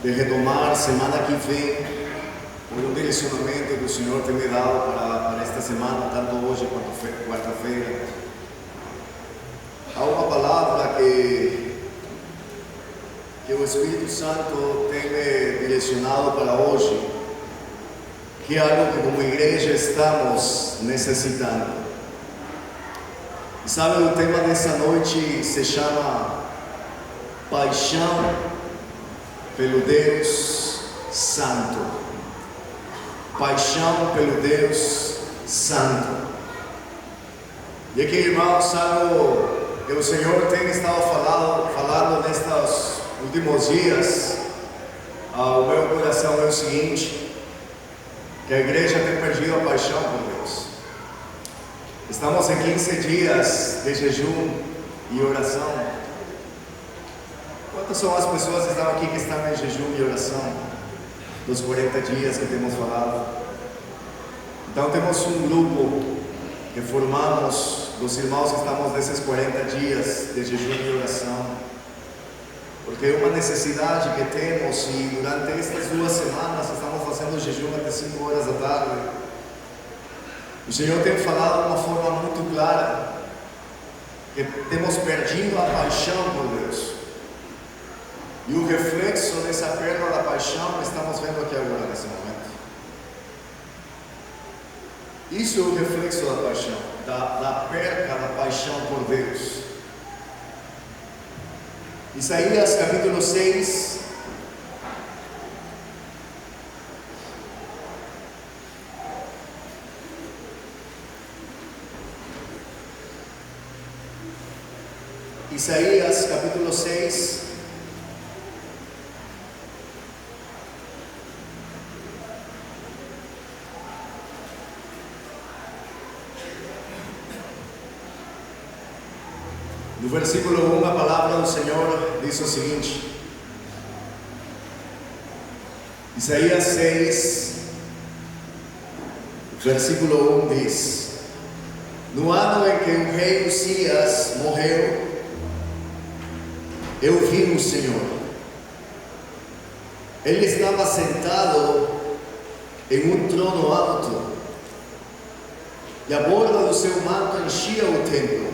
de retomar semana que vem, por um direcionamento que o Senhor tem me dado para esta semana, tanto hoje quanto quarta-feira. Há uma palavra que o Espírito Santo tem me direcionado para hoje, que é algo que como igreja estamos necessitando. E sabe, o tema dessa noite se chama Paixão pelo Deus Santo. Paixão pelo Deus Santo. E aqui, irmãos, sabe, que o Senhor tem estado falando nestes últimos dias. O meu coração é o seguinte: que a igreja tem perdido a paixão por Deus. Estamos em 15 dias de jejum e oração. Quantas são as pessoas que estão aqui que estão em jejum e oração dos 40 dias que temos falado? Então temos um grupo que formamos dos irmãos que estamos nesses 40 dias de jejum e oração, porque é uma necessidade que temos, e durante estas 2 semanas estamos fazendo jejum até 5 horas da tarde. O Senhor tem falado de uma forma muito clara que temos perdido a paixão por Deus. E o reflexo dessa perda da paixão estamos vendo aqui agora, nesse momento. Isso é o reflexo da paixão, da perda da paixão por Deus. Isaías capítulo 6. Isaías capítulo 6. No versículo 1, a palavra do Senhor diz o seguinte: Isaías 6, versículo 1 diz: No ano em que o rei Uzias morreu, eu vi o Senhor. Ele estava sentado em um trono alto, e a borda do seu manto enchia o templo.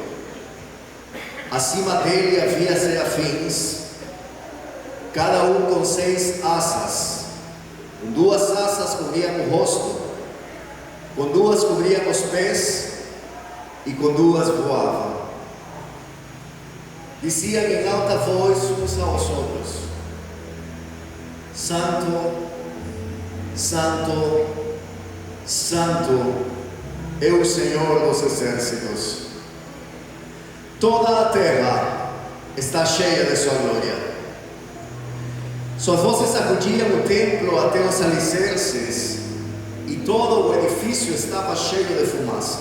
Acima dele havia serafins, cada um com 6 asas. Com 2 asas cobriam o rosto, com 2 cobriam os pés, e com 2 voavam. Diziam em alta voz uns aos outros: Santo, Santo, Santo é o Senhor dos exércitos. Toda a terra está cheia de sua glória. Suas vozes sacudiam o templo até os alicerces, e todo o edifício estava cheio de fumaça.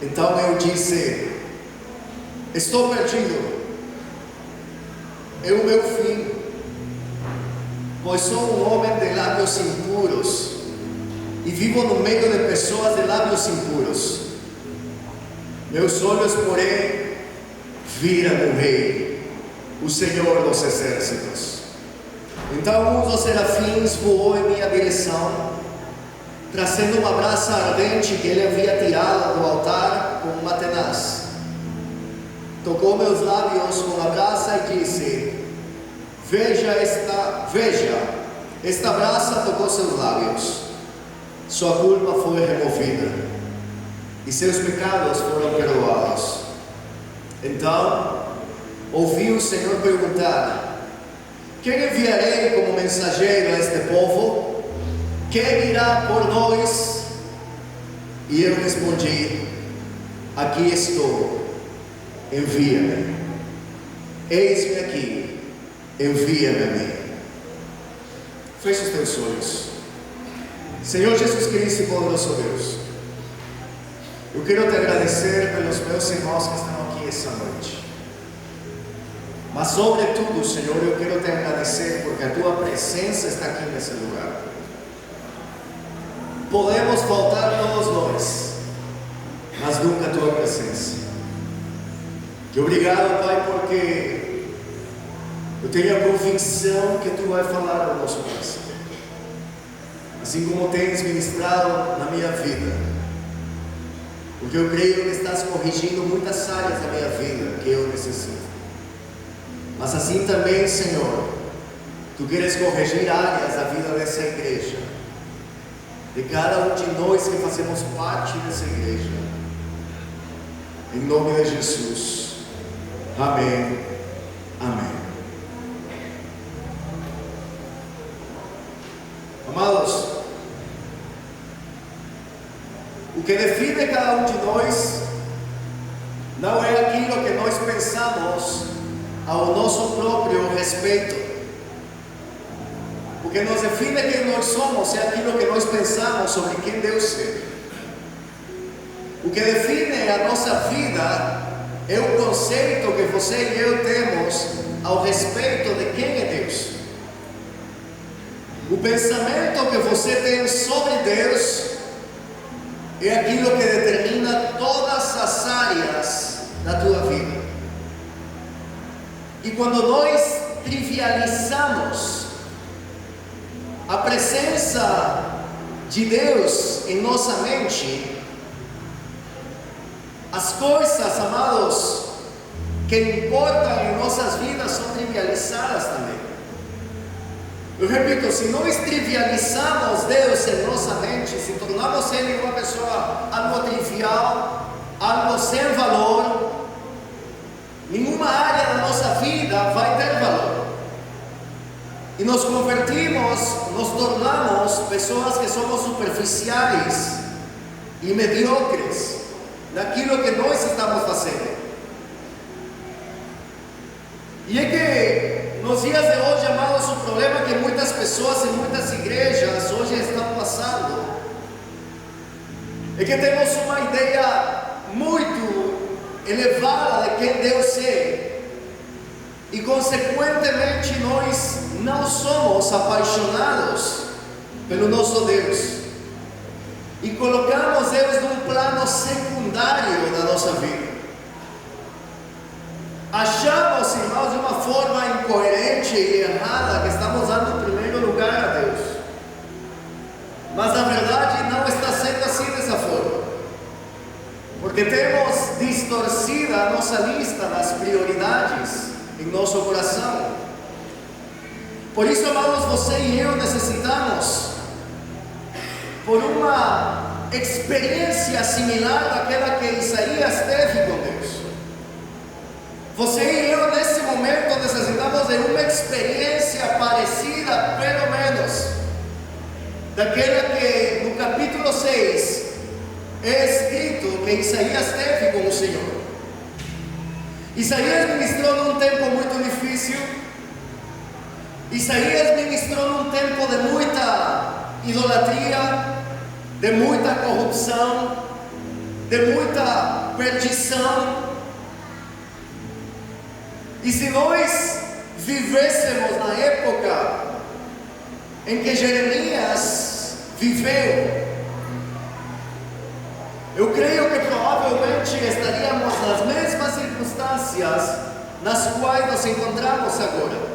Então eu disse: estou perdido, é o meu fim, pois sou um homem de lábios impuros, e vivo no meio de pessoas de lábios impuros. Meus olhos, porém, viram o Rei, o Senhor dos exércitos. Então um dos serafins voou em minha direção, trazendo uma brasa ardente que ele havia tirado do altar com uma tenaz. Tocou meus lábios com a brasa e disse: Veja, esta brasa tocou seus lábios. Sua culpa foi removida e seus pecados foram perdoados. Então ouvi o Senhor perguntar: quem enviarei como mensageiro a este povo? Quem irá por nós? E eu respondi: aqui estou, envia-me. Eis-me aqui, envia-me a mim. Feche os teus olhos. Senhor Jesus Cristo, poderoso Deus, eu quero te agradecer pelos meus irmãos que estão aqui essa noite. Mas sobretudo, Senhor, eu quero te agradecer porque a tua presença está aqui nesse lugar. Podemos faltar todos nós, mas nunca a tua presença. E obrigado, Pai, porque Eu tenho a convicção que Tu vai falar ao nosso coração, assim como tens ministrado na minha vida, porque eu creio que estás corrigindo muitas áreas da minha vida que eu necessito. Mas assim também, Senhor, Tu queres corrigir áreas da vida dessa igreja, de cada um de nós que fazemos parte dessa igreja. Em nome de Jesus. Amém. Amém. Amados, o que define cada um de nós não é aquilo que nós pensamos ao nosso próprio respeito. O que nos define quem nós somos é aquilo que nós pensamos sobre quem Deus é. O que define a nossa vida é o conceito que você e eu temos ao respeito de quem é Deus. O pensamento que você tem sobre Deus é aquilo que determina todas as áreas da tua vida. E quando nós trivializamos a presença de Deus em nossa mente, as coisas, amados, que importam em nossas vidas são trivializadas também. Eu repito, se nós trivializamos Deus em nossa mente, se tornamos Ele uma pessoa algo trivial, algo sem valor, nenhuma área da nossa vida vai ter valor. E nos convertimos, nos tornamos pessoas que somos superficiais e medíocres naquilo que nós estamos fazendo. E é que nos dias de hoje, amados, o problema que muitas pessoas em muitas igrejas hoje estão passando é que temos uma ideia muito elevada de quem Deus é, e consequentemente nós não somos apaixonados pelo nosso Deus e colocamos Deus num plano secundário da nossa vida. Achamos, irmãos, de uma forma incoerente e errada que estamos dando o primeiro lugar a Deus, mas na verdade não está sendo assim dessa forma, porque temos distorcida a nossa lista das prioridades em nosso coração. Por isso, amados, você e eu necessitamos por uma experiência similar àquela que Isaías teve com Deus. Você e eu, nesse momento, necessitamos de uma experiência parecida, pelo menos, daquela que no capítulo 6 é escrito que Isaías teve com o Senhor. Isaías ministrou num tempo muito difícil. Isaías ministrou num tempo de muita idolatria, de muita corrupção, de muita perdição. E se nós vivêssemos na época em que Jeremias viveu, eu creio que provavelmente estaríamos nas mesmas circunstâncias nas quais nos encontramos agora.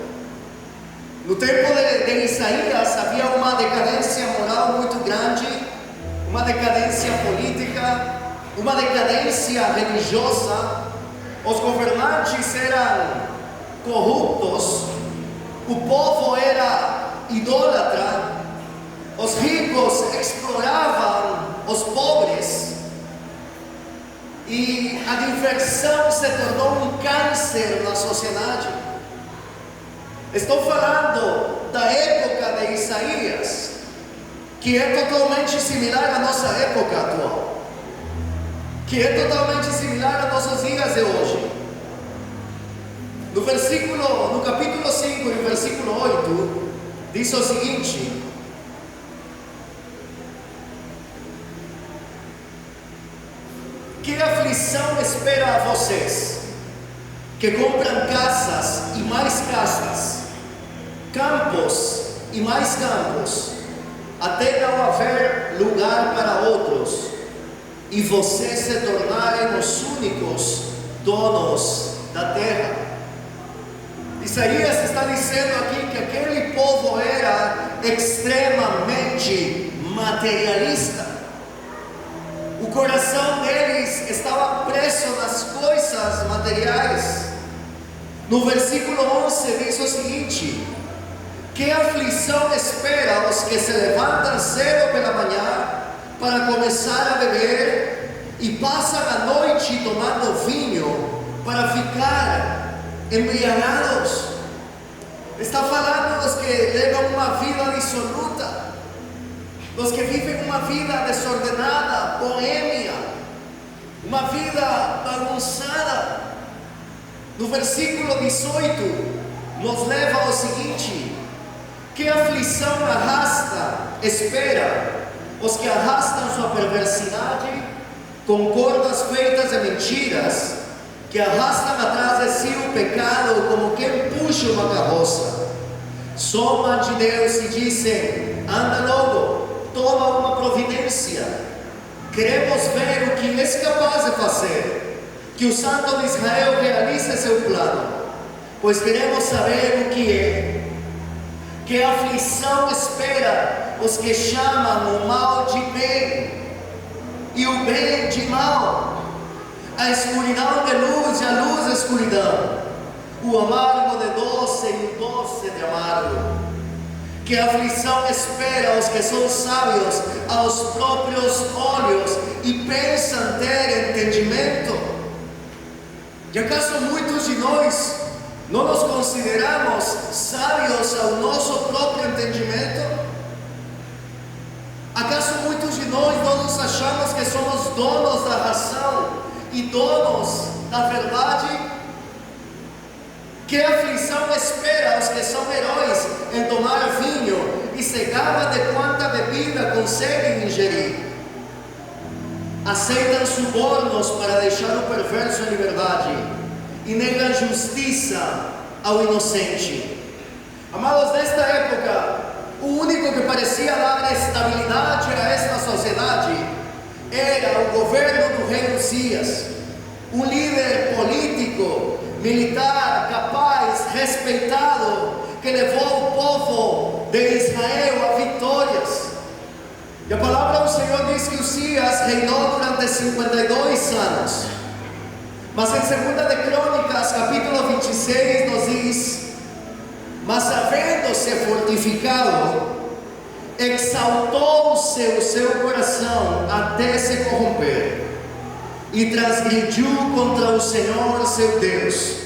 No tempo de Isaías havia uma decadência moral muito grande, uma decadência política, uma decadência religiosa. Os governantes eram corruptos, o povo era idólatra, os ricos exploravam os pobres e a diversão se tornou um câncer na sociedade. Estou falando da época de Isaías, que é totalmente similar à nossa época atual, que é totalmente similar a nossos dias de hoje. No capítulo 5, no versículo 8, diz o seguinte: que aflição espera a vocês, que compram casas e mais casas, campos e mais campos, até não haver lugar para outros, e vocês se tornarem os únicos donos da terra. Isaías está dizendo aqui que aquele povo era extremamente materialista. O coração deles estava preso nas coisas materiais. No versículo 11 diz o seguinte: que aflição espera os que se levantam cedo pela manhã para começar a beber e passam a noite tomando vinho para ficar embriagados. Está falando dos que levam uma vida dissoluta, dos que vivem uma vida desordenada, boêmia, uma vida bagunçada. No versículo 18 nos leva ao seguinte: que aflição espera os que arrastam sua perversidade com cordas feitas de mentiras, que arrastam atrás de si o pecado como quem puxa uma carroça. Somam de Deus e dizem: anda logo, toma uma providência. Queremos ver o que és capaz de fazer, que o Santo de Israel realize seu plano, pois queremos saber o que é. Que aflição espera os que chamam o mal de bem e o bem de mal, a escuridão de luz e a luz de escuridão, o amargo de doce e o doce de amargo. Que aflição espera os que são sábios aos próprios olhos e pensam ter entendimento. E acaso muitos de nós não nos consideramos sábios ao nosso próprio entendimento? Acaso muitos de nós não nos achamos que somos donos da razão e donos da verdade? Que aflição espera os que são heróis em tomar vinho e se gabam de quanta bebida conseguem ingerir? Aceitam subornos para deixar o perverso em liberdade e negam justiça ao inocente. Amados, nesta época, o único que parecia dar estabilidade a esta sociedade era o governo do rei Uzias, um líder político, militar, capaz, respeitado, que levou o povo de Israel a vitórias. E a palavra do Senhor diz que Uzias reinou durante 52 anos. Mas em 2 de Crônicas, capítulo 26, nos diz: mas havendo-se fortificado, exaltou-se o seu coração até se corromper, e transgrediu contra o Senhor seu Deus,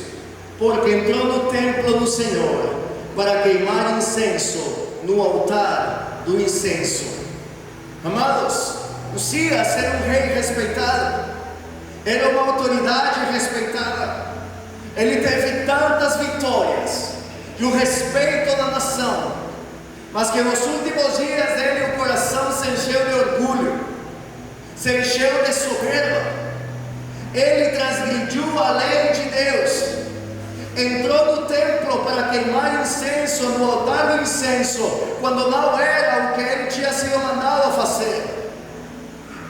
porque entrou no templo do Senhor para queimar incenso no altar do incenso. Amados, Uzias era um rei respeitado, era uma autoridade respeitada. Ele teve tantas vitórias e o respeito da nação, mas que nos últimos dias dele o coração se encheu de orgulho, se encheu de soberba. Ele transgrediu a lei de Deus, entrou no templo para queimar incenso no altar do incenso, quando não era o que ele tinha sido mandado a fazer.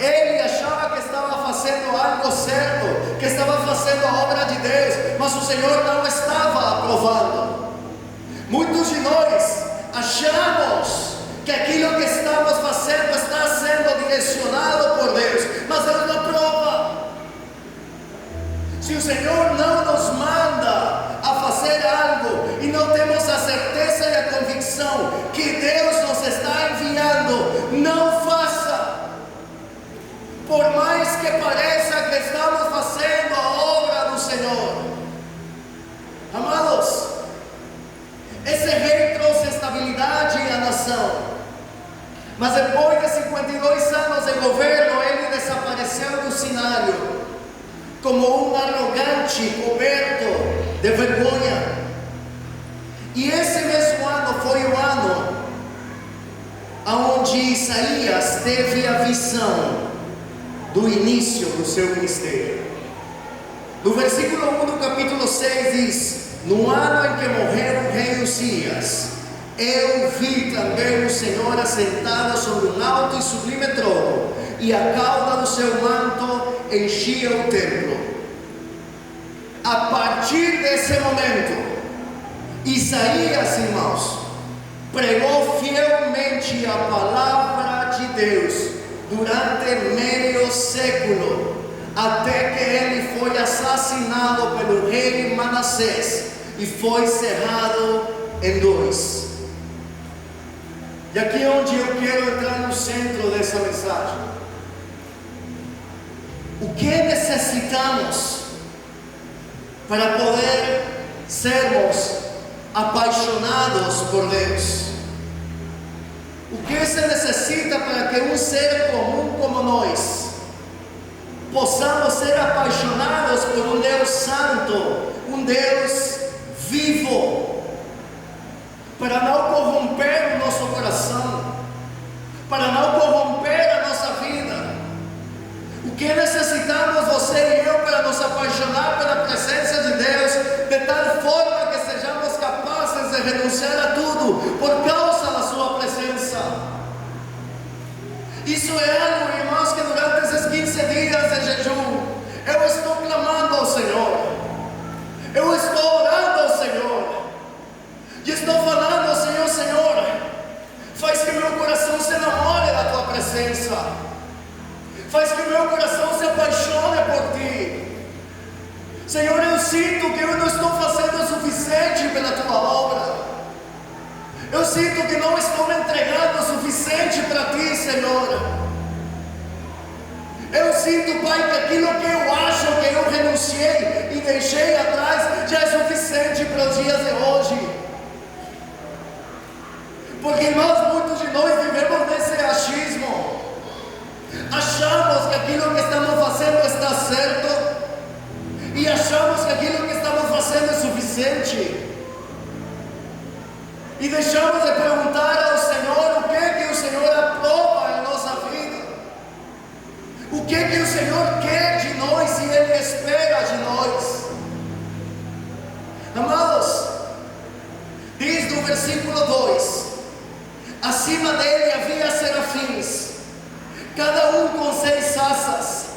Ele achava que estava fazendo algo certo, que estava fazendo a obra de Deus, mas o Senhor não estava aprovando. Muitos de nós achamos que aquilo que estamos fazendo está sendo direcionado por Deus, mas Deus não aprova. Se o Senhor não nos manda a fazer algo e não temos a certeza e a convicção que Deus nos está enviando, não faça. Por mais que pareça que estamos fazendo a obra do Senhor. Amados, esse rei trouxe estabilidade à nação, mas depois de 52 anos de governo, ele desapareceu do cenário como um arrogante coberto de vergonha. E esse mesmo ano foi o ano onde Isaías teve a visão do início do seu ministério. No versículo 1 do capítulo 6 diz: no ano em que morreu o rei Uzias, eu vi também o Senhor assentado sobre um alto e sublime trono, e a cauda do seu manto enchia o templo. A partir desse momento, Isaías, irmãos, pregou fielmente a palavra de Deus durante meio século, até que ele foi assassinado pelo rei Manassés e foi cerrado em dois. E aqui é onde eu quero entrar no centro dessa mensagem. O que necessitamos para poder sermos apaixonados por Deus? O que se necessita para que um ser comum como nós possamos ser apaixonados por um Deus santo, um Deus vivo, para não corromper o nosso coração, para não corromper a nossa vida? O que necessitamos você e eu para nos apaixonar pela presença de Deus, de tal forma que sejamos capazes de renunciar a tudo por causa da sua presença? Isso é algo, irmãos, que durante esses 15 dias de jejum eu estou clamando ao Senhor, eu estou orando ao Senhor e estou falando ao Senhor: Senhor, faz que meu coração se enamore da tua presença, faz que meu coração se apaixone por ti. Senhor, eu sinto que eu não estou fazendo o suficiente pela tua obra, eu sinto que não estou me entregando o suficiente para ti, Senhor. Eu sinto, Pai, que aquilo que eu acho que eu renunciei e deixei atrás já é suficiente para os dias de hoje. Porque, irmãos, muitos de nós vivemos nesse achismo. Achamos que aquilo que estamos fazendo está certo e achamos que aquilo que estamos fazendo é suficiente. E deixamos de perguntar ao Senhor o que o Senhor aprova em nossa vida, o que o Senhor quer de nós e Ele espera de nós. Amados, diz no versículo 2: acima dele havia serafins, cada um com 6 asas.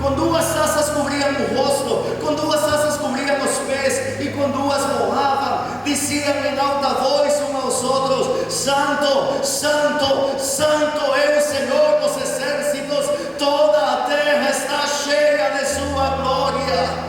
Com 2 asas cobriam o rosto, com 2 asas cobriam os pés, e com 2 voavam. Diziam em alta voz uns aos outros: Santo, Santo, Santo é o Senhor dos exércitos, toda a terra está cheia de sua glória.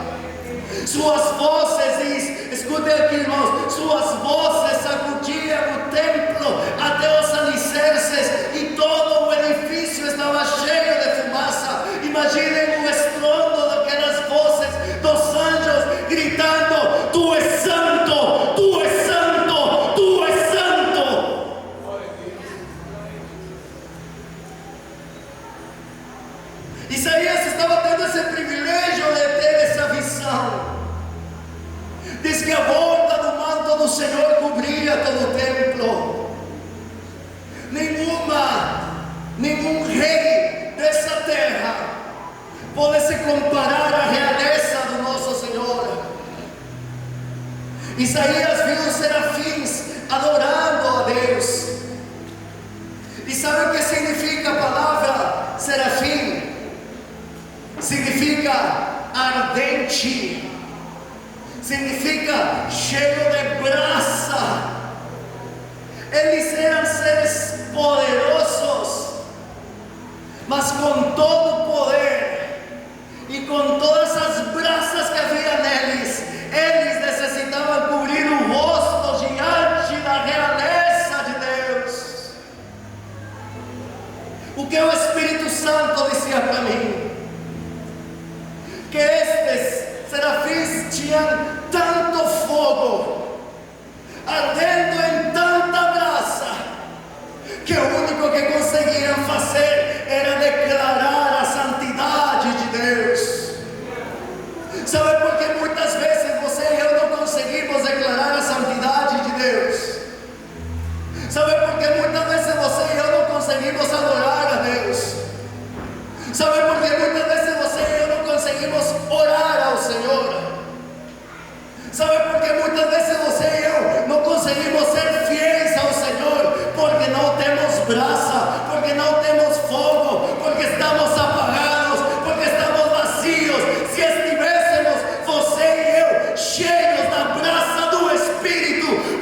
Suas vozes, diz, escutem aqui, irmãos, suas vozes sacudiam o templo até os alicerces, e todo o edifício estava cheio de fumaça. Imaginem o estrondo daquelas vozes dos anjos gritando: Tu és santo, Tu és santo, Tu és santo. Isaías estava tendo esse privilégio de ter essa visão. Diz que a borda do manto do Senhor cobria todo o templo. Nenhum rei dessa terra pode se comparar à realeza do nosso Senhor. Isaías viu os serafins adorando a Deus. E sabe o que significa a palavra serafim? Significa ardente, significa cheio de brasa. Eles eram seres poderosos, mas com todo o poder e com todas as brasas que havia neles, eles necessitavam cobrir o rosto diante da realeza de Deus. O que o Espírito Santo dizia para mim? Que estes serafins tinham tanto fogo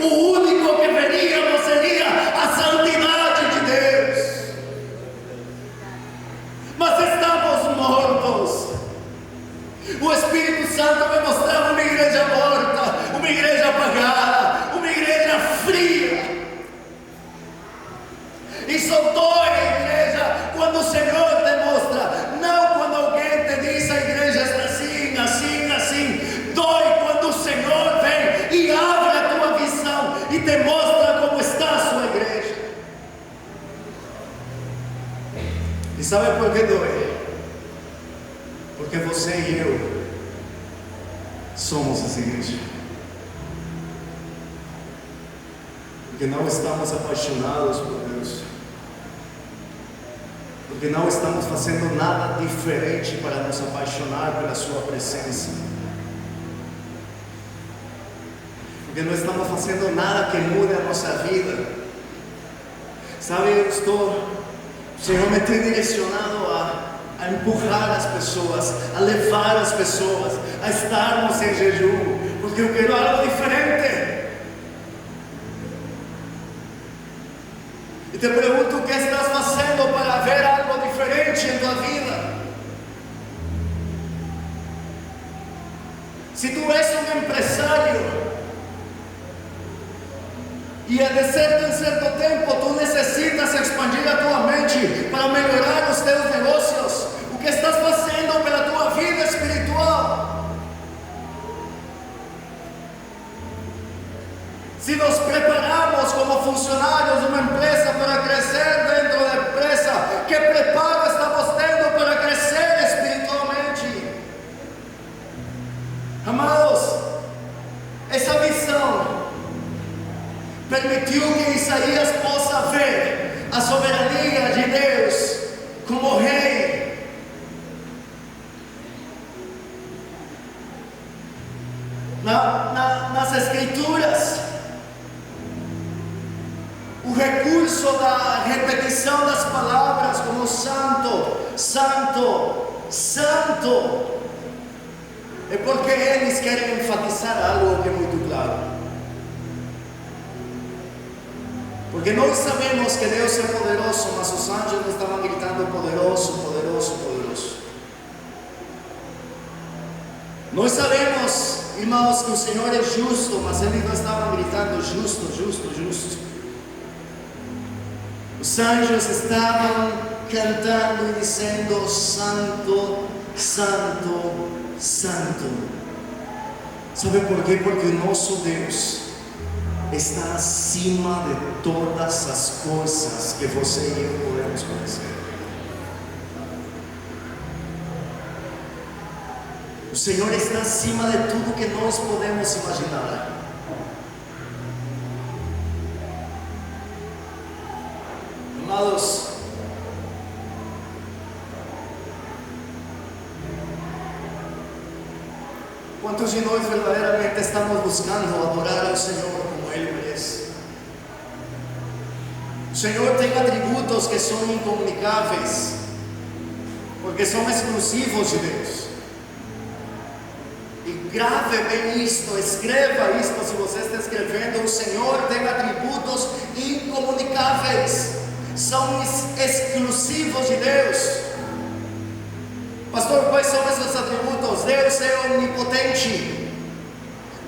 O único que veríamos seria a santidade de Deus. Mas estamos mortos. O Espírito Santo me mostrava uma igreja morta, uma igreja apagada, uma igreja fria. E só dói a igreja quando o Senhor te mostra, não quando alguém te diz a igreja está assim, assim, assim. Dói quando o Senhor vem e abre a tua visão e te mostra como está a sua igreja. E sabe por que dói? Porque você e eu somos essa igreja. Porque não estamos apaixonados por Deus. Porque não estamos fazendo nada diferente para nos apaixonar pela sua presença. Porque não estamos fazendo nada que mude a nossa vida. Sabe, o Senhor me tem direcionado a empurrar as pessoas, a levar as pessoas, a estarmos em jejum, porque eu quero algo diferente. E te pergunto, o que estás fazendo para ver algo diferente em tua vida? Se tu és um empresário, e de certo em certo tempo tu necessitas expandir a tua mente para melhorar os teus negócios, o que estás fazendo pela tua vida espiritual? Se nos preparamos como funcionários de uma empresa para crescer dentro da empresa, que preparo estamos tendo para crescer espiritualmente? Amados, essa visão permitiu que Isaías possa ver a soberania de Deus como rei. Nas Escrituras, o recurso da repetição das palavras como santo, santo, santo, é porque eles querem enfatizar algo que é muito claro. Porque nós sabemos que Deus é poderoso, mas os anjos não estavam gritando poderoso, poderoso, poderoso. Nós sabemos, irmãos, que o Senhor é justo, mas eles não estavam gritando justo, justo, justo. Os anjos estavam cantando e dizendo santo, santo, santo. Sabe por quê? Porque o nosso Deus está acima de todas as coisas que você e eu podemos conhecer. O Senhor está acima de tudo que nós podemos imaginar. Amados, quantos de nós verdadeiramente estamos buscando adorar ao Senhor como Ele merece? O Senhor tem atributos que são incomunicáveis, porque são exclusivos de Deus. E grave bem isto, escreva isto se você está escrevendo. O Senhor tem atributos incomunicáveis, são exclusivos de Deus. Pastor, quais são esses atributos? Deus é onipotente,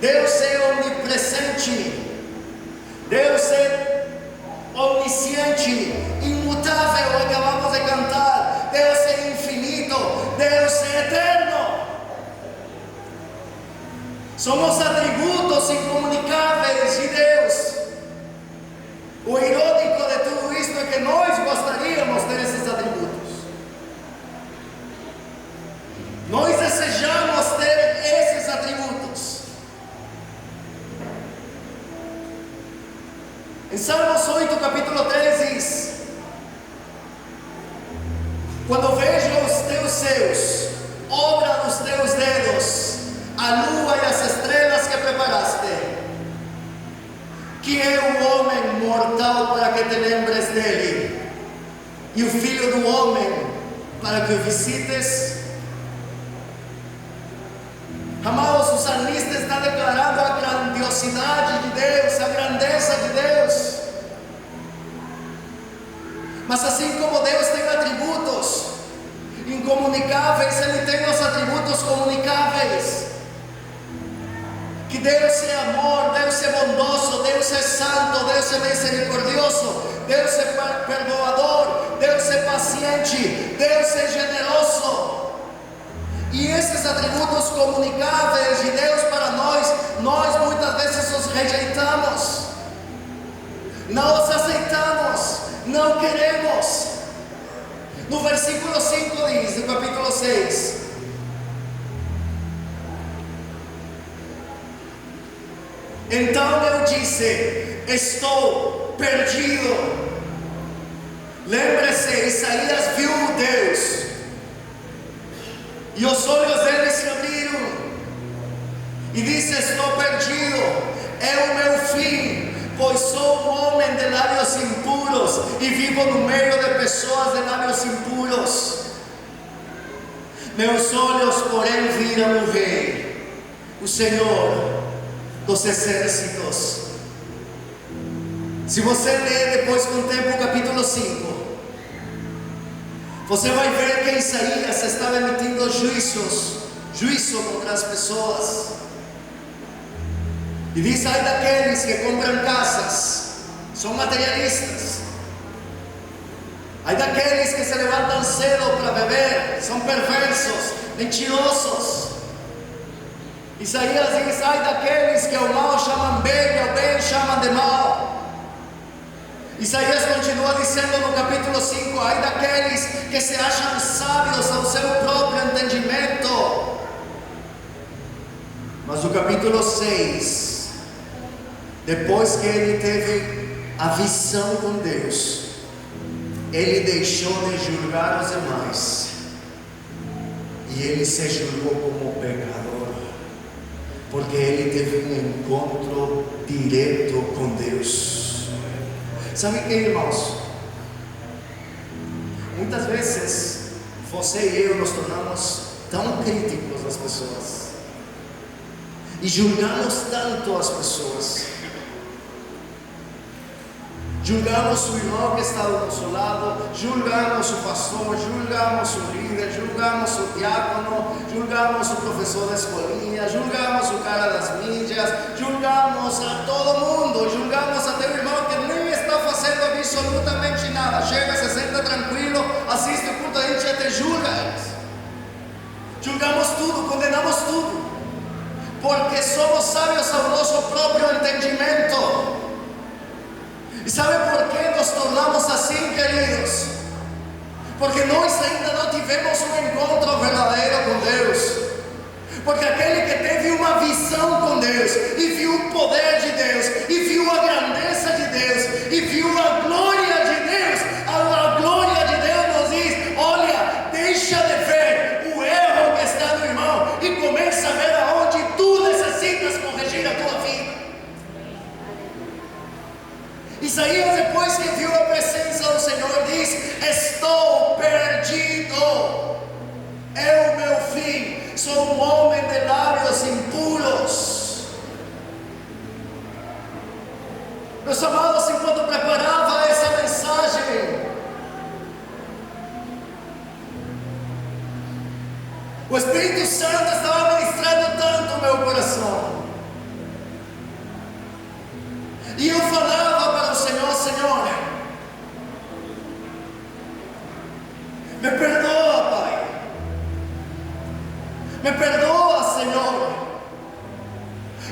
Deus é onipresente, Deus é onisciente, imutável, acabamos de cantar. Deus é infinito, Deus é eterno. Somos atributos incomunicáveis de Deus. O irônico de tudo isto é que nós gostaríamos de ter esses atributos. Nós desejamos ter esses atributos. Em Salmos 8, capítulo 3 diz: quando vejo os teus céus, obra dos teus dedos, a lua e as estrelas que preparaste, que é o homem mortal para que te lembres dele, e o filho do homem para que o visites? Amados, o salmista está declarando a grandiosidade de Deus, a grandeza Mas assim como Deus tem atributos incomunicáveis, Ele tem os atributos comunicáveis. Que Deus é amor, Deus é bondoso, Deus é santo, Deus é misericordioso, Deus é perdoador, Deus é paciente, Deus é generoso. E esses atributos comunicáveis de Deus para nós muitas vezes os rejeitamos, não os aceitamos, não queremos. No versículo 5 diz, do capítulo 6: então eu disse, estou perdido. Lembre-se, Isaías viu Deus, e os olhos dele se abriram, e disse, estou perdido, é o meu fim, pois sou um homem de lábios impuros, e vivo no meio de pessoas de lábios impuros. Meus olhos, porém, viram o Rei, o Senhor dos exércitos. Se você ler depois com o tempo o capítulo 5, você vai ver que Isaías estava emitindo juízo contra as pessoas. E diz, ai daqueles que compram casas, são materialistas. Ai daqueles que se levantam cedo para beber, são perversos, mentirosos. Isaías diz, ai daqueles que ao mal chamam bem e ao bem chamam de mal. Isaías continua dizendo no capítulo 5, ai daqueles que se acham sábios ao seu próprio entendimento. Mas no capítulo 6, depois que ele teve a visão com Deus, ele deixou de julgar os demais, e ele se julgou como pecador, porque ele teve um encontro direto com Deus. Sabe que, irmãos? Muitas vezes você e eu nos tornamos tão críticos das pessoas e julgamos tanto as pessoas. Julgamos o irmão que está ao nosso lado, julgamos o pastor, julgamos o líder, julgamos o diácono, julgamos o professor da escolinha, julgamos o cara das mídias, julgamos a todo mundo, julgamos até o irmão que nem está fazendo absolutamente nada. Chega, se senta tranquilo, assiste o culto, a gente até julga eles. Julgamos tudo, condenamos tudo, porque somos sábios ao nosso próprio entendimento. E sabe por que nos tornamos assim, queridos? Porque nós ainda não tivemos um encontro verdadeiro com Deus. Porque aquele que teve uma visão com Deus, e viu o poder de Deus, e viu a grandeza de Deus, e viu a glória de Deus, a glória de Deus nos diz, olha, deixa de ver o erro que está no irmão, e começa a ver aonde tu necessitas corrigir a tua vida. Isaías, depois que viu a presença do Senhor, diz, estou perdido, é o meu fim, sou um homem de lábios impuros. Meus amados, enquanto preparava essa mensagem, o Espírito Santo estava ministrando tanto o meu coração, e eu falava para o Senhor, Senhor, me perdoa, Pai, me perdoa, Senhor,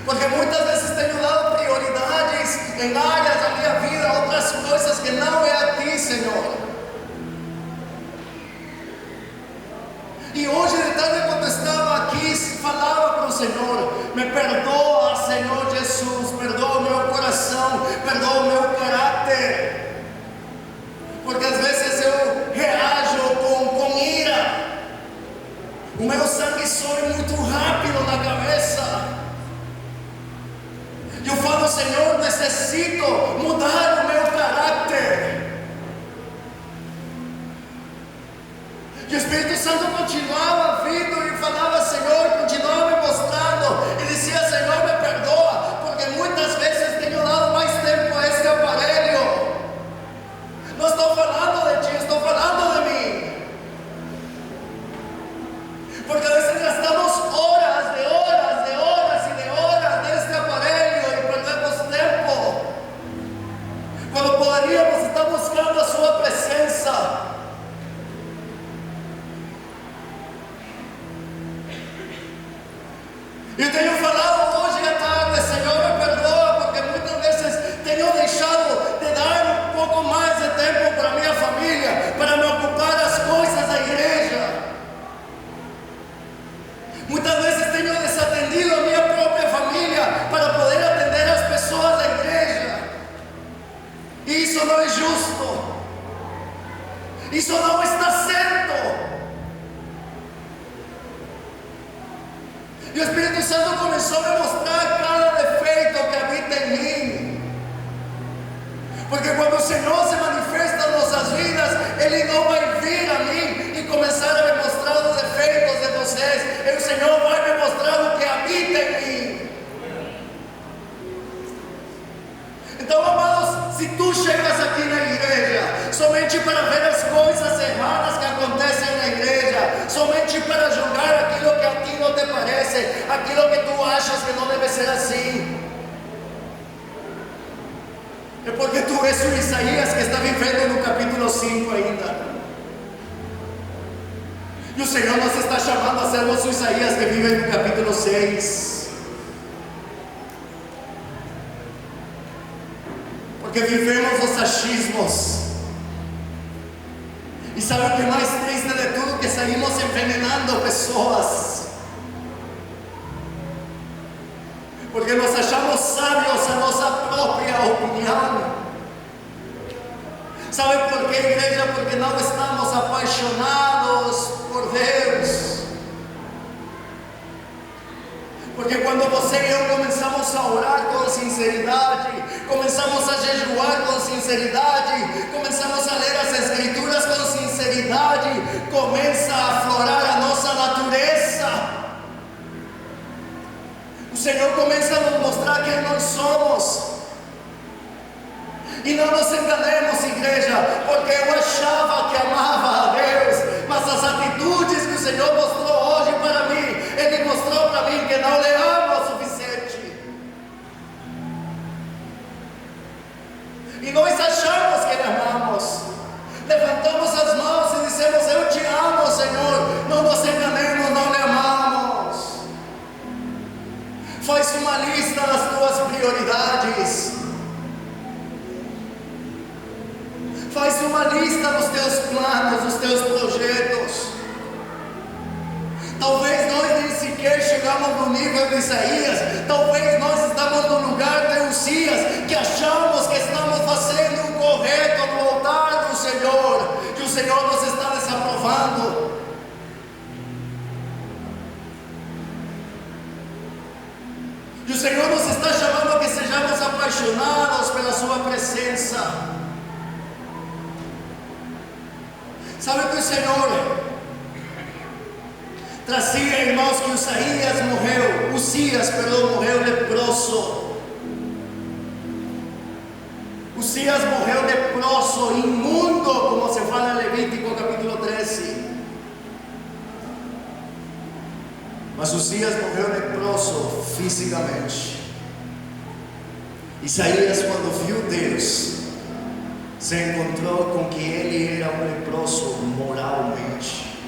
porque muitas vezes tenho dado prioridades em áreas da minha vida, outras coisas que não é a Ti, Senhor. E hoje de tarde, quando eu estava aqui, falava para o Senhor, me perdoa, Senhor Jesus, perdoa o meu coração, perdoa o meu caráter, porque às vezes eu reajo com ira, o meu sangue sobe muito rápido na cabeça, e eu falo, Senhor, necessito mudar o meu caráter. E o Espírito Santo continuava vindo e falava, Senhor, continuava me mostrando, e dizia, Senhor, me perdoa, porque muitas vezes tenho dado mais tempo a este aparelho. Não estou falando de Isso não está certo. E o Espírito Santo começou a me mostrar cada defeito que habita em mim. Porque quando o Senhor se manifesta em nossas vidas, Ele não vai vir a mim e começar a me mostrar os defeitos de vocês. E o Senhor vai me mostrar o que habita em mim. Então, amados, se tu chegas aqui na igreja somente para ver as coisas erradas que acontecem na igreja, somente para julgar aquilo que a ti não te parece, aquilo que tu achas que não deve ser assim, é porque tu és o Isaías que está vivendo no capítulo 5 ainda. E o Senhor nos está chamando a sermos o Isaías que vive no capítulo 6. Porque vivemos os achismos. E sabe o que é mais triste de tudo? Que saímos envenenando pessoas. Porque nós achamos sábios a nossa própria opinião. Sabe por quê, igreja? Porque não estamos apaixonados por Deus. Porque quando você e eu começamos a orar com sinceridade, começamos a jejuar com sinceridade, começamos a ler as Escrituras com sinceridade, começa a aflorar a nossa natureza. O Senhor começa a nos mostrar quem nós somos. E não nos enganemos, igreja, porque eu achava que amava a Deus, mas as atitudes que o Senhor mostrou hoje para mim, Ele mostrou para mim que não le amo o suficiente. E nós achamos que le amamos, levantamos as mãos e dissemos: eu te amo, Senhor. Não nos enganemos, não le amamos. Faz uma lista das tuas prioridades. Faz uma lista dos teus planos, dos teus projetos. Talvez nós nem sequer chegamos no nível de Isaías. Talvez nós estamos no lugar de Uzias, que achamos que estamos fazendo o correto no altar do Senhor, que o Senhor nos está desaprovando. E o Senhor nos está chamando a que sejamos apaixonados pela sua presença. Sabe que o Senhor trazia, irmãos, que Uzias morreu leproso. Uzias morreu leproso, imundo, como se fala em Levítico capítulo 13. Mas Uzias morreu leproso fisicamente. Isaías, quando viu Deus, se encontrou com que ele era um leproso moralmente.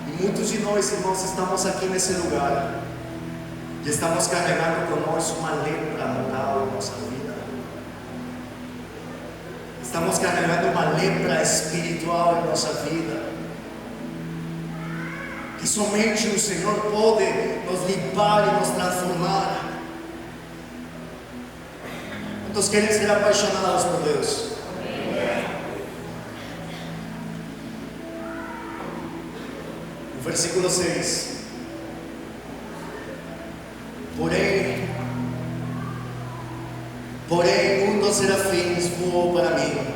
E muitos de nós, irmãos, estamos aqui nesse lugar e estamos carregando conosco uma lepra moral em nossa vida. Estamos carregando uma lepra espiritual em nossa vida, que somente o Senhor pode nos limpar e nos transformar. Quantos querem ser apaixonados por Deus? No versículo 6: Porém, um dos serafins voou para mim,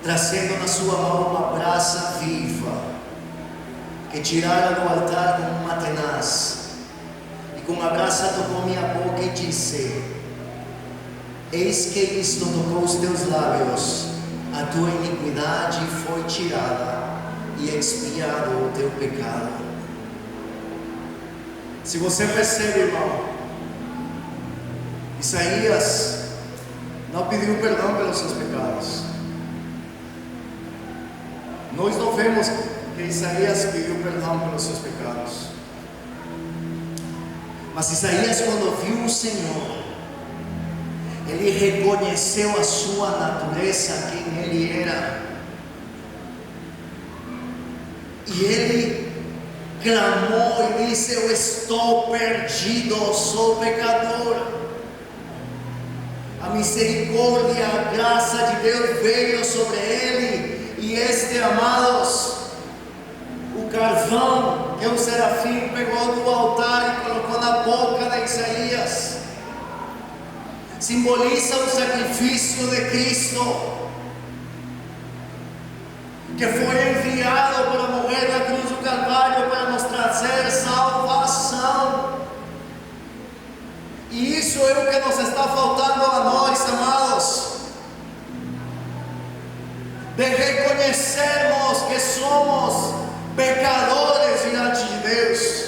trazendo na sua mão uma brasa viva, que tirara do altar com uma tenaz, e com a brasa tocou minha boca e disse: eis que isto tocou os teus lábios, a tua iniquidade foi tirada e expiado o teu pecado. Se você percebe, irmão, Isaías não pediu perdão pelos seus pecados. Nós não vemos que Isaías pediu perdão pelos seus pecados. Mas Isaías, quando viu o Senhor, ele reconheceu a sua natureza, quem ele era. E ele clamou e disse: eu estou perdido, sou pecador. A misericórdia, a graça de Deus veio sobre ele. E amados, o carvão que o serafim pegou do altar e colocou na boca de Isaías, simboliza o sacrifício de Cristo, que foi enviado para morrer na cruz do Calvário para nos trazer salvação. E isso é o que nos está faltando a nós, amados, de reconhecermos que somos pecadores diante de Deus.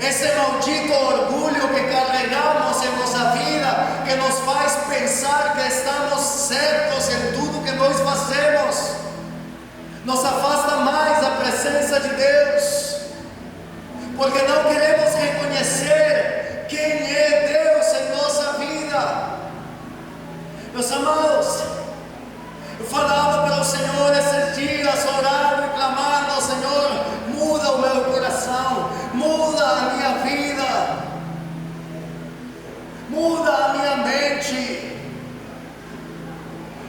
Esse maldito orgulho que carregamos em nossa vida, que nos faz pensar que estamos certos em tudo que nós fazemos, nos afasta mais da presença de Deus, porque não queremos reconhecer quem é Deus em nossa vida. Meus amados, eu falava para o Senhor esses dias, orando e clamando: Senhor, muda o meu coração, muda a minha vida, muda a minha mente,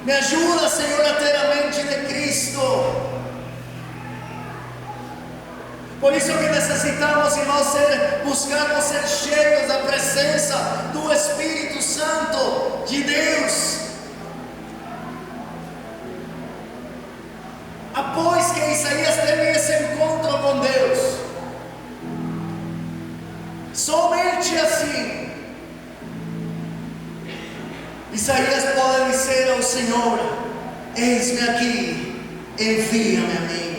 me ajuda, Senhor, a ter a mente de Cristo. Por isso que necessitamos, irmãos, buscarmos ser cheios da presença do Espírito Santo de Deus. Após que Isaías teve esse encontro com Deus, somente assim, Isaías pode dizer ao Senhor: eis-me aqui, envia-me a mim.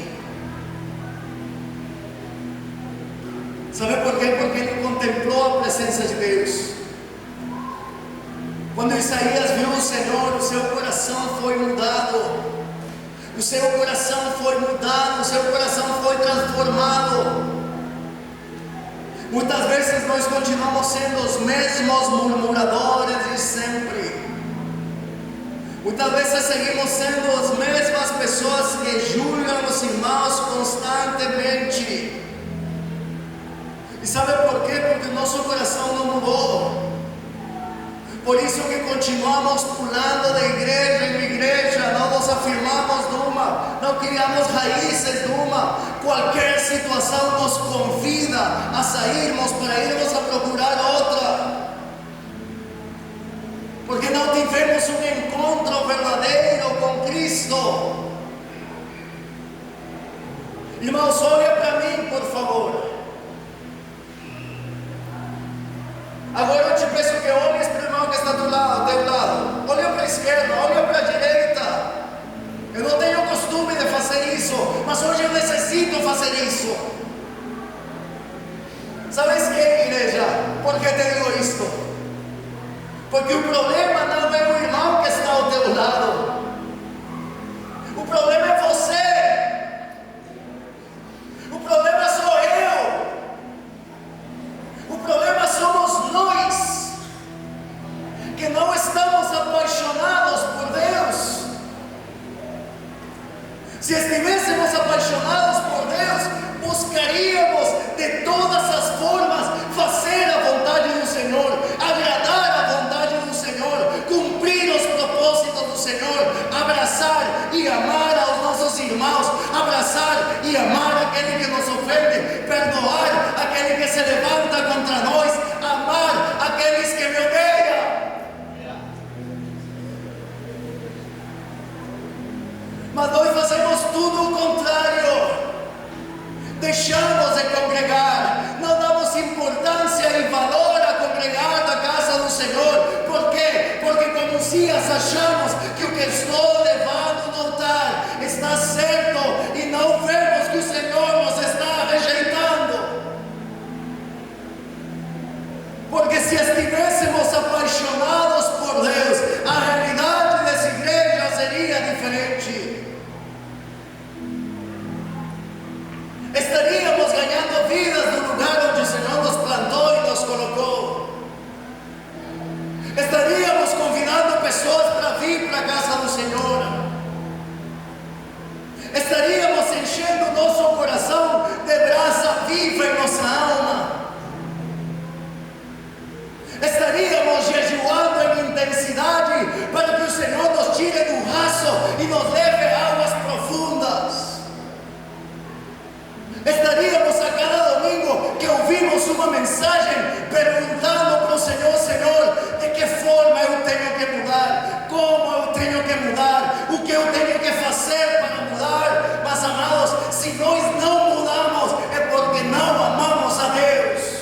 Sabe por quê? Porque ele contemplou a presença de Deus. Quando Isaías viu o Senhor, o seu coração foi mudado. O seu coração foi mudado, o seu coração foi transformado. Muitas vezes nós continuamos sendo os mesmos murmuradores de sempre. Muitas vezes seguimos sendo as mesmas pessoas que julgam os irmãos constantemente. E sabe por quê? Porque o nosso coração não mudou. Por isso que continuamos pulando de igreja em igreja, não nos afirmamos numa, não criamos raízes numa. Qualquer situação nos convida a sairmos para irmos a procurar outra. Porque não tivemos um encontro verdadeiro com Cristo. Irmãos, olha para mim, por favor. Agora eu te peço que olhes para o irmão que está ao teu lado. Olha para a esquerda, olha para a direita. Eu não tenho costume de fazer isso, mas hoje eu necessito fazer isso. Sabes que, igreja? Por que te digo isto? Porque o problema não é o irmão que está ao teu lado. O problema é você. O problema sou eu. O problema somos nós, que não estamos apaixonados por Deus. Se estivéssemos apaixonados por Deus, buscaríamos de todas as formas fazer a vontade do Senhor, agradar a vontade do Senhor, cumprir os propósitos do Senhor, abraçar e amar aos nossos irmãos, abraçar e amar aquele que nos ofende, perdoar aquele que se levanta contra nós, amar aqueles que me odeiam. Mas nós fazemos tudo o contrário. Deixamos de congregar, não damos importância e valor a congregar na casa do Senhor. Por quê? Porque como Zias achamos que o que estou levando no altar está certo e não vemos que o Senhor nos está rejeitando. Porque se estivéssemos apaixonados por Deus, a realidade dessa igreja seria diferente. Estaríamos ganhando vidas no lugar onde o Senhor nos plantou e nos colocou. Estaríamos convidando pessoas para vir para a casa do Senhor. Estaríamos enchendo o nosso coração de brasa viva em nossa alma. Estaríamos jejuando em capacidade para que o Senhor nos tire do raso e nos leve a águas profundas. Estaríamos a cada domingo que ouvimos uma mensagem perguntando para o Senhor: Senhor, de que forma eu tenho que mudar? Como eu tenho que mudar? O que eu tenho que fazer para mudar? Mas, amados, se nós não mudamos, é porque não amamos a Deus.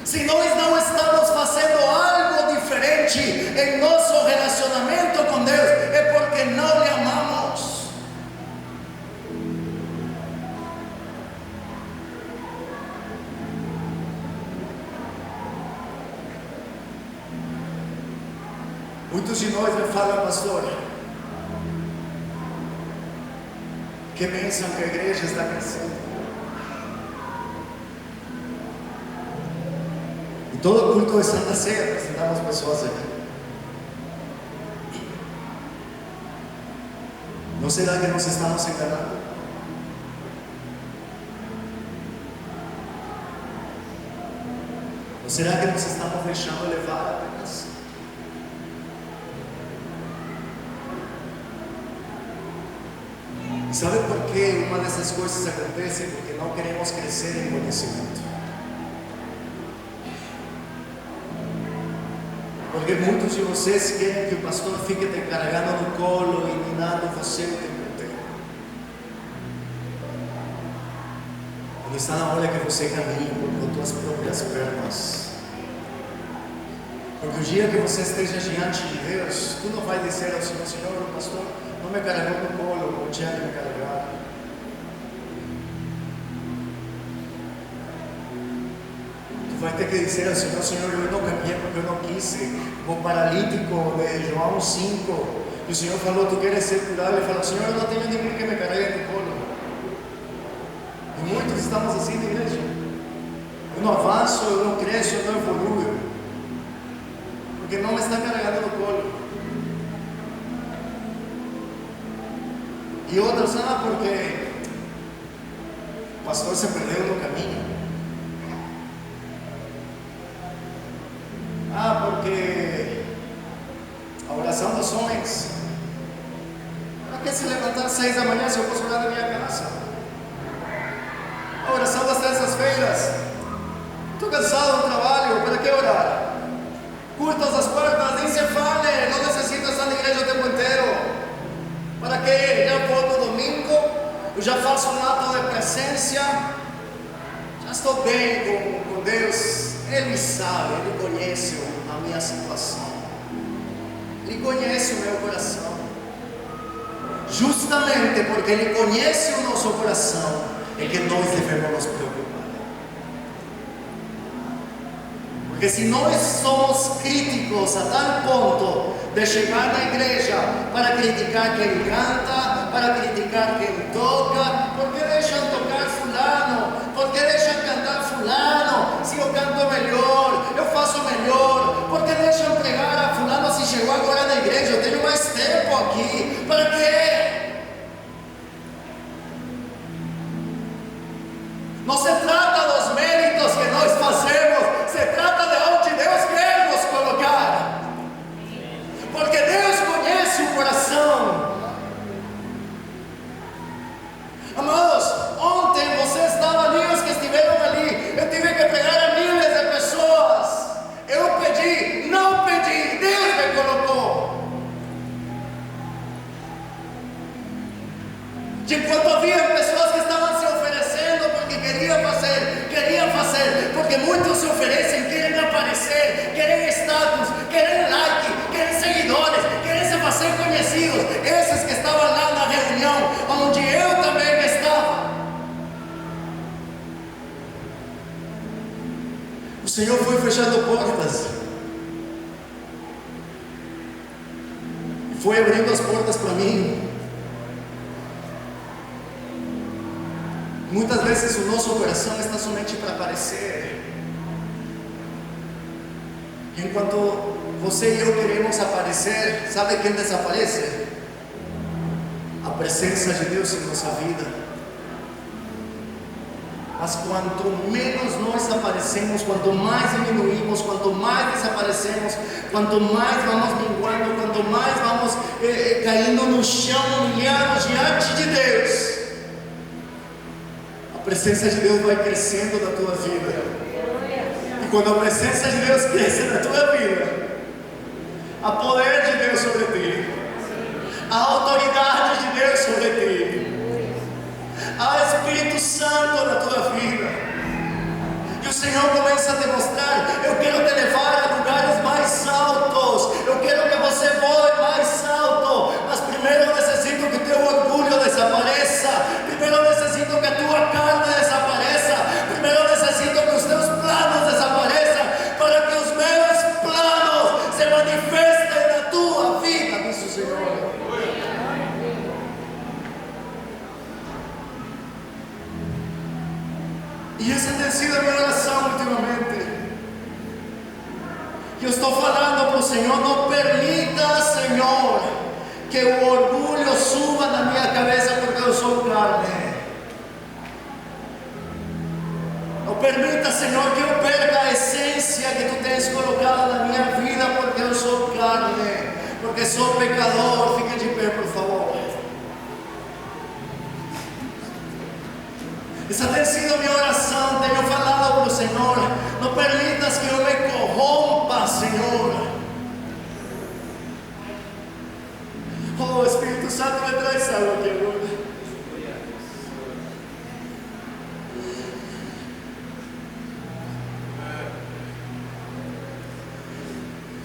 Se nós não estamos fazendo algo diferente em nosso relacionamento com Deus, é porque não lhe amamos. Muitos de nós me falam: pastor, que bênção que a igreja está crescendo. E todo culto de Santa Ceia apresentamos pessoas aqui. Não será que nós estamos enganando? Não será que nós estamos deixando levar apenas? E sabe por que uma dessas coisas acontece? Porque não queremos crescer em conhecimento. Porque muitos de vocês querem que o pastor fique te carregando no colo e minando você o tempo inteiro. Quando está na hora que você caminhe com suas próprias pernas. Porque o dia que você esteja diante de Deus, tu não vai dizer ao Senhor: Senhor, o pastor não me carregou no colo como tinha que me carregar. Vai ter que dizer ao Senhor: Senhor, eu não caminhei porque eu não quis, como o paralítico de João 5, e o Senhor falou: tu queres ser curado? Ele falou: Senhor, eu não tenho ninguém que me carregue no colo. E muitos estamos assim na igreja. Eu não avanço, eu não cresço, eu não evoluo, porque não me está carregando no colo. E outros: porque o pastor se perdeu no caminho. Porque a oração dos homens, para que se levantar às 6 da manhã se eu posso orar na minha casa? A oração das terças-feiras, estou cansado do trabalho, para que orar? Curtas as portas, nem se fale, não necessito estar na igreja o tempo inteiro. Para que? Já vou no domingo, eu já faço um ato de presença, já estou bem com Deus. Ele sabe, Ele conhece a minha situação, Ele conhece o meu coração. Justamente porque Ele conhece o nosso coração, é que nós devemos nos preocupar. Porque se nós somos críticos a tal ponto de chegar na igreja para criticar quem canta, para criticar quem toca, por que deixam tocar fulano? Por que deixam cantar fulano? Se eu canto melhor, eu faço melhor. Por que deixam pregar a fulano se chegou agora na igreja? Eu tenho mais tempo aqui. Para quê? Não se trata dos méritos que nós fazemos, se trata de onde Deus quer nos colocar. Porque Deus conhece o coração. Amados, ontem você estava ali, os que estiveram ali, eu tive que pregar a milhares de pessoas. Eu pedi, não pedi, Deus me colocou. Enquanto havia pessoas que estavam se oferecendo porque queriam fazer, porque muitos se oferecem, querem aparecer, querem status, querem like, querem seguidores, querem se fazer conhecidos. Esses que estavam lá na reunião, onde eu também estava. O Senhor foi fechando portas, foi abrindo as portas para mim. Muitas vezes o nosso coração está somente para aparecer. Enquanto você e eu queremos aparecer, sabe quem desaparece? A presença de Deus em nossa vida. Mas quanto menos nós aparecemos, quanto mais diminuímos, quanto mais desaparecemos, quanto mais vamos minguando, quanto mais vamos caindo no chão, humilhados diante de Deus, a presença de Deus vai crescendo na tua vida. E quando a presença de Deus cresce na tua vida, há poder de Deus sobre ti, há autoridade de Deus sobre ti, há Espírito Santo na tua vida. E o Senhor começa a te mostrar: eu quero te levar a lugares mais altos, eu quero que você voe mais alto. Mas primeiro eu necessito que o teu orgulho desapareça, primeiro eu necessito que a tua carne desapareça, primeiro eu necessito que os teus planos desapareçam, para que os meus planos se manifestem na tua vida, diz o Senhor. E essa tem sido a minha oração ultimamente. Eu estou falando para o Senhor: não permita, Senhor, que o orgulho suba na minha cabeça, porque eu sou carne. Não permita, Senhor, que eu perca a essência que Tu tens colocado na minha vida, porque eu sou carne, porque sou pecador. Fique de pé, por favor. Essa tem sido a minha oração. Tenho falado para o Senhor: não permitas que eu me corrompa, Senhor. Oh, Espírito Santo, me traz algo aqui agora.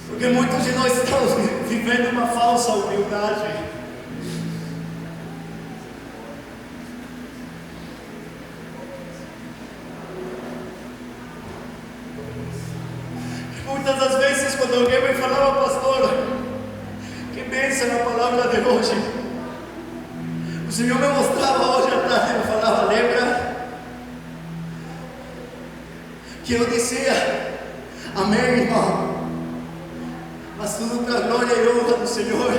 Porque muitos de nós estamos vivendo uma falsa humildade. Muitas das vezes, quando alguém me falava: pastor, que bênção na palavra de hoje, o Senhor me mostrava hoje à tarde, me falava: lembra que eu dizia amém, irmão, mas tudo para a glória e honra do Senhor.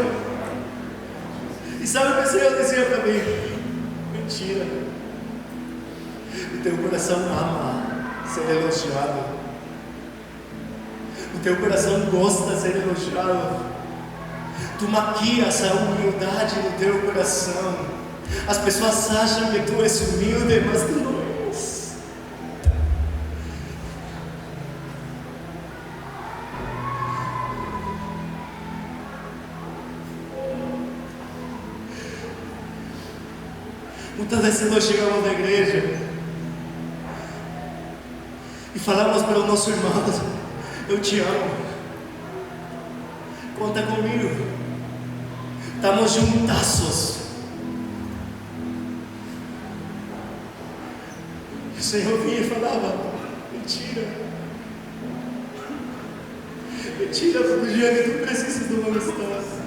E sabe o que o Senhor dizia para mim? Mentira, o teu coração ama ser elogiado. O teu coração gosta de ser elogiado. Tu maquias a humildade do teu coração. As pessoas acham que tu és humilde, mas tu não és. Muitas vezes nós chegamos na igreja e falamos para o nosso irmão: eu te amo, conta comigo, estamos juntaços. E o Senhor vinha e falava: mentira, mentira, todo dia que tu precisas de uma amistade.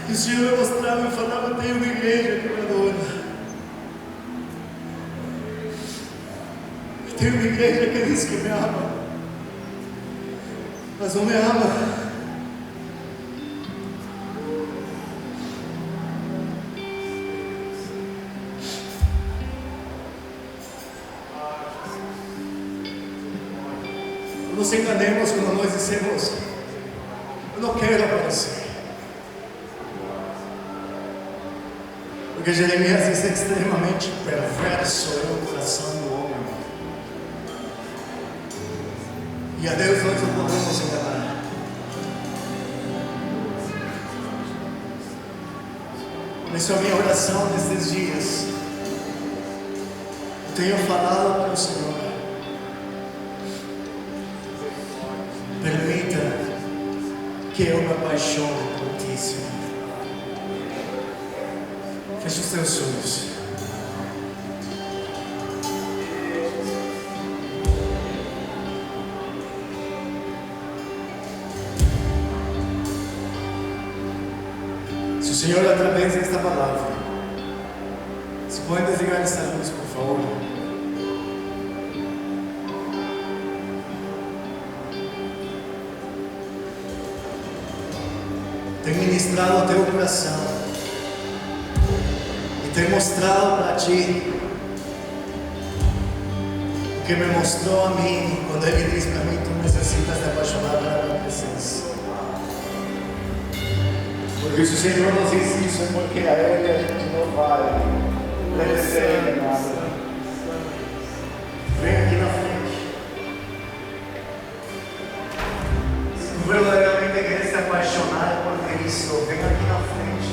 E o Senhor me mostrava e falava: tem uma igreja que me adora, tem uma igreja que diz que me ama, mas não me ama. Não nos enganemos quando nós dizemos: eu não quero aparecer. Porque Jeremias diz: extremamente perverso é o coração do homem. E a Deus nós não podemos enganar. Por isso a minha oração nestes dias, eu tenho falado para o Senhor: permita que eu me apaixone por Ti, Senhor. Feche os teus olhos. Se o Senhor, através desta palavra, se pode desligar essa luz, por favor. tem ministrado ao teu coração e tem mostrado para ti o que me mostrou a mim quando Ele diz para mim: tu necessitas te apaixonar pela minha presença. Porque se o Senhor nos diz isso, é porque a Ele a gente não vai obedecer nada. Vem aqui na frente. Se tu verdadeiramente queres te apaixonar por Cristo, vem aqui na frente.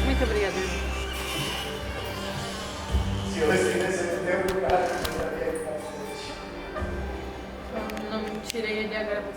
Muito obrigada. Se eu estivesse no teu lugar, eu estaria aqui na frente. Eu não tirei ele agora você.